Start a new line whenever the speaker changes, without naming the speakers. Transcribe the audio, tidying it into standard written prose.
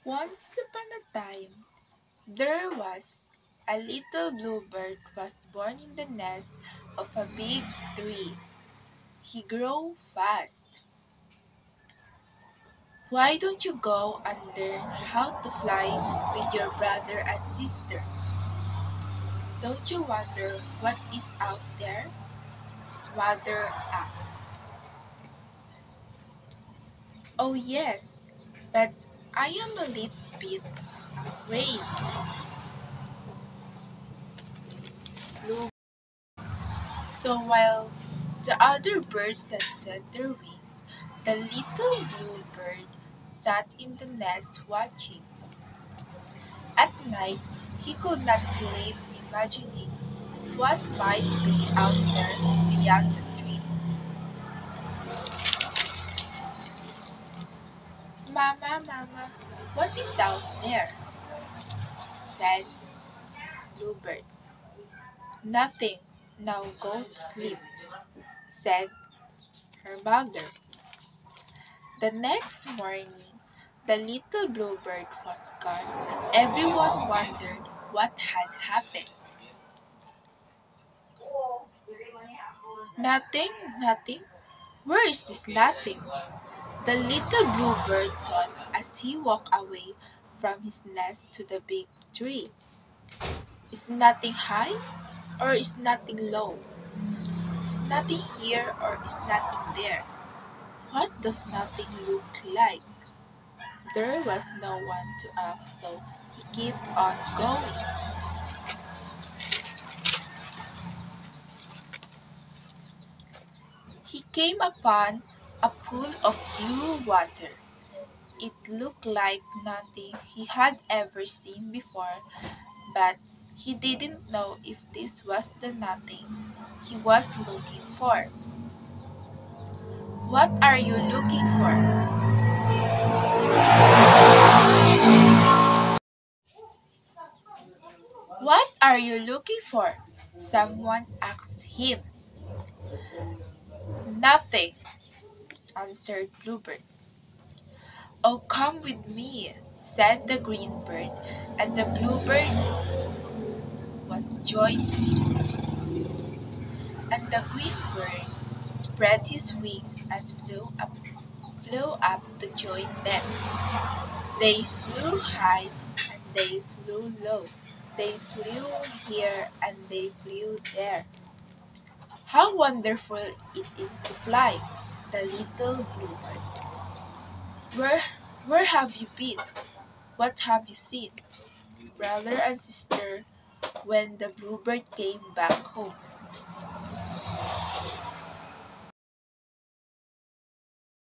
Once upon a time, there was a little bluebird was born in the nest of a big tree. He grew fast. Why don't you go and learn how to fly with your brother and sister? Don't you wonder what is out there? His mother asked. Oh yes, but I am a little bit afraid. Blue. So while the other birds tested their wings, the little blue bird sat in the nest watching. At night, he could not sleep imagining what might be out there beyond the trees. Mama, Mama, what is out there? Said Bluebird. Nothing. Now go to sleep, said her mother. The next morning, the little bluebird was gone, and everyone wondered what had happened. Nothing, nothing. Where is this nothing? The little bluebird thought as he walked away from his nest to the big tree. Is nothing high or is nothing low? Is nothing here or is nothing there? What does nothing look like? There was no one to ask, so he kept on going. He came upon a pool of blue water. It looked like nothing he had ever seen before, but he didn't know if this was the nothing he was looking for. What are you looking for? What are you looking for? Someone asked him. Nothing, answered Bluebird. Oh, come with me, said the green bird, and the bluebird was joined and the green bird spread his wings and flew up to join them. They flew high and they flew low. They flew here and they flew there. How wonderful it is to fly, the little bluebird. Where, where have you been? What have you seen? Brother and sister when the bluebird came back home.